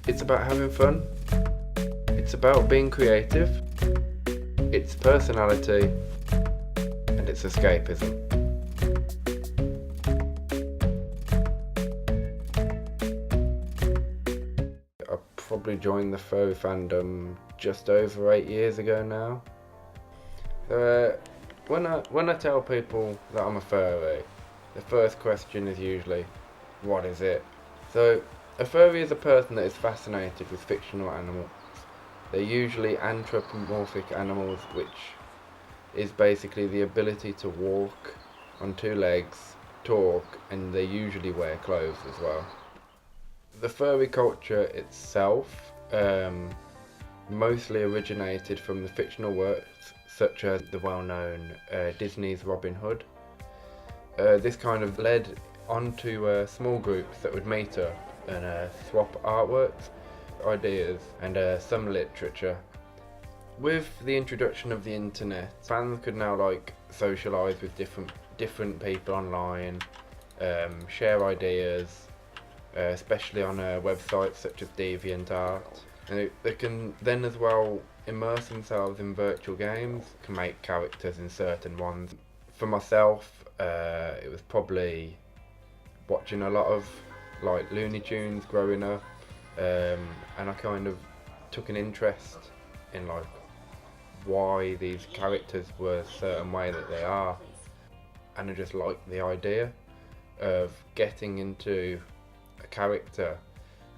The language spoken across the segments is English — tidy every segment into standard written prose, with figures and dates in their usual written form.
It's about having fun. It's about being creative. It's personality. And it's escapism. I probably joined the furry fandom just over 8 years ago now. When I tell people that I'm a furry, the first question is usually, what is it? So, a furry is a person that is fascinated with fictional animals. They're usually anthropomorphic animals, which is basically the ability to walk on two legs, talk, and they usually wear clothes as well. The furry culture itself mostly originated from the fictional works such as the well-known Disney's Robin Hood. This kind of led onto small groups that would meet up and swap artworks, ideas, and some literature. With the introduction of the internet, fans could now socialise with different people online, share ideas, especially on websites such as DeviantArt. And they can then as well immerse themselves in virtual games, can make characters in certain ones. For myself, it was probably watching a lot of Looney Tunes growing up, and I kind of took an interest in why these characters were a certain way that they are, and I just liked the idea of getting into a character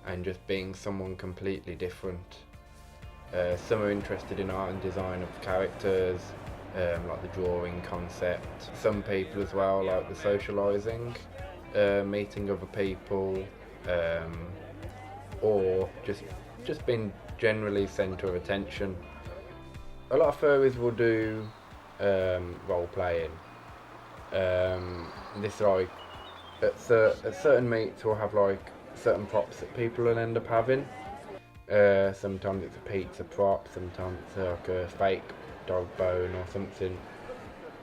and just being someone completely different. Some are interested in art and design of characters, like the drawing concept. Some people as well like the socialising, meeting other people, or just being generally centre of attention. A lot of furries will do role playing. This at certain meets we'll have certain props that people will end up having. Sometimes it's a pizza prop, sometimes it's a fake dog bone or something.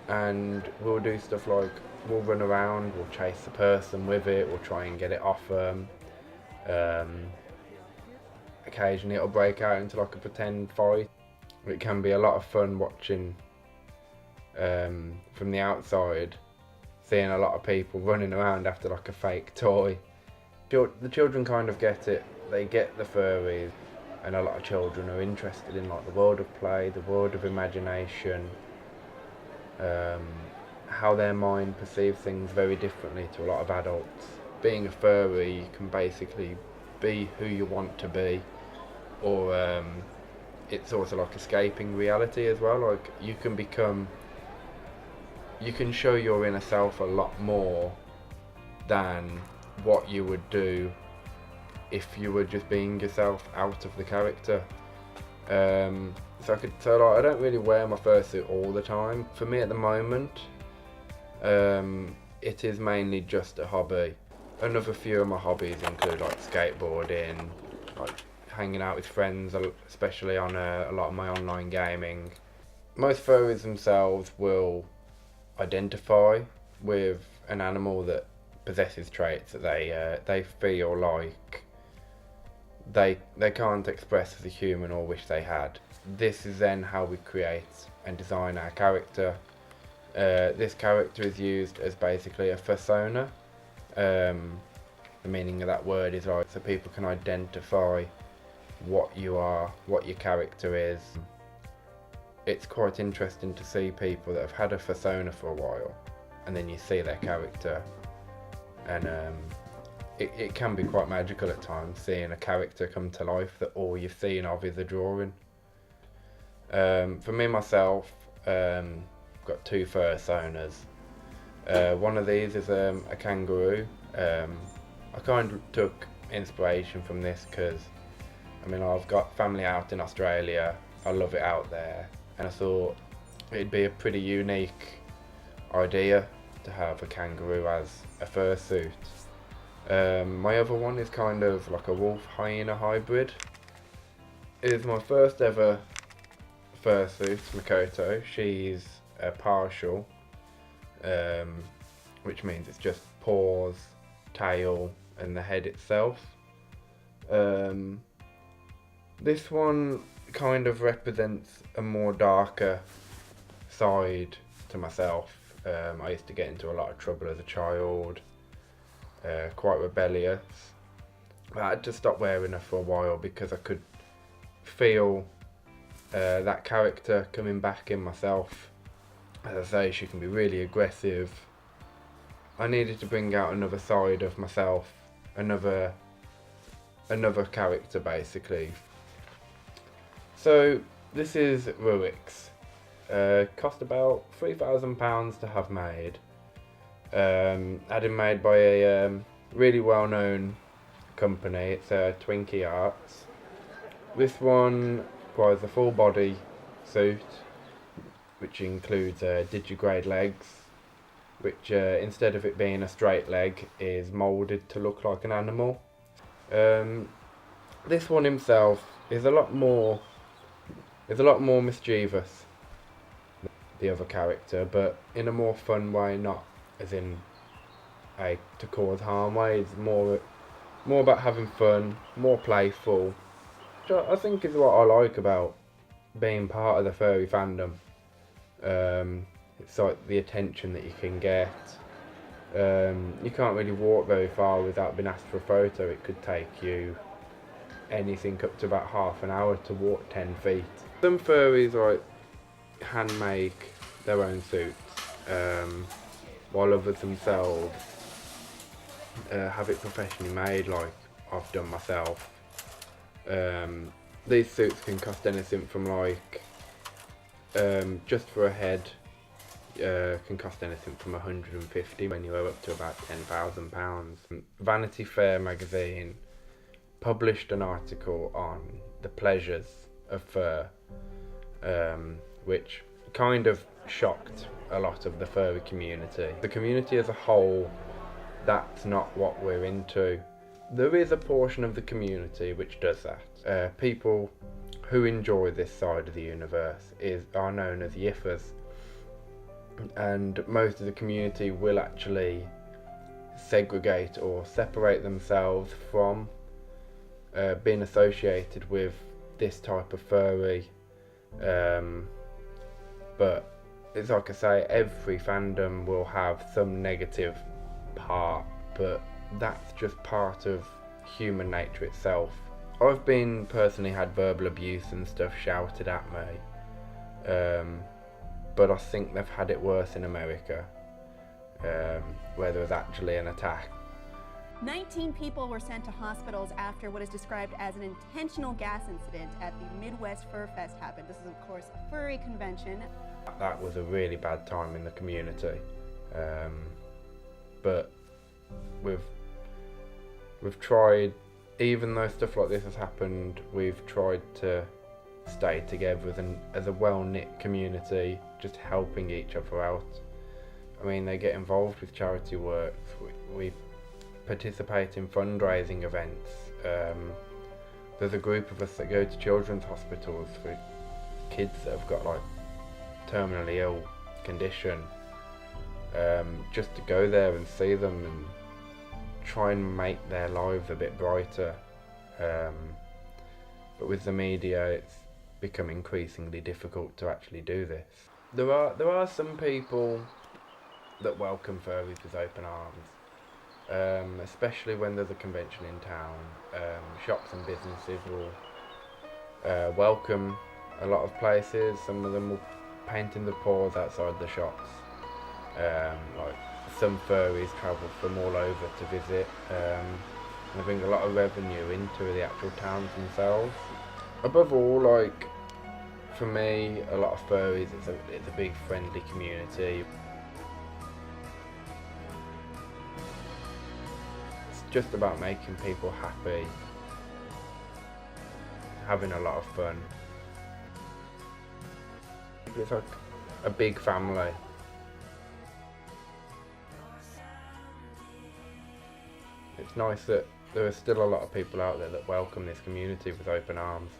And we'll do stuff like we'll run around, we'll chase the person with it, we'll try and get it off them. Occasionally it'll break out into a pretend fight. It can be a lot of fun watching from the outside, seeing a lot of people running around after a fake toy. The children kind of get it, they get the furries, and a lot of children are interested in the world of play, the world of imagination, how their mind perceives things very differently to a lot of adults. Being a furry, you can basically be who you want to be, or it's also escaping reality as well. You can show your inner self a lot more than what you would do if you were just being yourself out of the character. I don't really wear my fursuit all the time. For me at the moment, it is mainly just a hobby. Another few of my hobbies include skateboarding, hanging out with friends, especially on a lot of my online gaming. Most furries themselves will identify with an animal that possesses traits that they feel like they can't express as a human or wish they had. This is then how we create and design our character. This character is used as basically a persona. The meaning of that word is so people can identify what you are, what your character is. It's quite interesting to see people that have had a persona for a while, and then you see their character, and it can be quite magical at times, seeing a character come to life that all you've seen of is a drawing. For me myself, I've got two personas. One of these is a kangaroo. I kind of took inspiration from this because I've got family out in Australia, I love it out there, and I thought it'd be a pretty unique idea to have a kangaroo as a fursuit. My other one is kind of like a wolf hyena hybrid. It is my first ever fursuit, Makoto. She's a partial, which means it's just paws, tail, and the head itself. This one kind of represents a more darker side to myself. I used to get into a lot of trouble as a child, quite rebellious. I had to stop wearing her for a while because I could feel that character coming back in myself. As I say, she can be really aggressive. I needed to bring out another side of myself, another character basically. So this is Ruix. Cost about £3,000 to have made. Had it made by a really well-known company. It's Twinkie Arts. This one requires a full body suit, which includes digigrade legs, which instead of it being a straight leg is moulded to look like an animal. This one himself is a lot more mischievous than the other character, but in a more fun way, not as in a to cause harm way. It's more about having fun, more playful, which I think is what I like about being part of the furry fandom. It's like the attention that you can get. You can't really walk very far without being asked for a photo. It could take you anything up to about half an hour to walk 10 feet. Some furries like hand make their own suits, while others themselves have it professionally made, like I've done myself. These suits can cost anything from like just for a head can cost anything from 150 when you're up to about £10,000. Vanity Fair magazine published an article on the pleasures of fur, which kind of shocked a lot of the furry community. The community as a whole, that's not what we're into. There is a portion of the community which does that. People who enjoy this side of the universe are known as yiffers, and most of the community will actually segregate or separate themselves from being associated with this type of furry. But it's like I say, every fandom will have some negative part, but that's just part of human nature itself. I've been personally had verbal abuse and stuff shouted at me, but I think they've had it worse in America, where there was actually an attack. 19 people were sent to hospitals after what is described as an intentional gas incident at the Midwest Fur Fest happened. This is, of course, a furry convention. That was a really bad time in the community, but we've tried, even though stuff like this has happened, we've tried to stay together as a well-knit community, just helping each other out. I mean, they get involved with charity work. We participate in fundraising events. There's a group of us that go to children's hospitals for kids that have got like terminally ill condition, just to go there and see them and try and make their lives a bit brighter. But with the media, it's become increasingly difficult to actually do this. There are some people that welcome furries with open arms, especially when there's a convention in town. Shops and businesses will welcome a lot of places. Some of them will paint in the paws outside the shops. Like some furries travel from all over to visit, and they bring a lot of revenue into the actual towns themselves. Above all, like for me, a lot of furries, it's a big friendly community. It's just about making people happy, having a lot of fun. It's like a big family. It's nice that there are still a lot of people out there that welcome this community with open arms.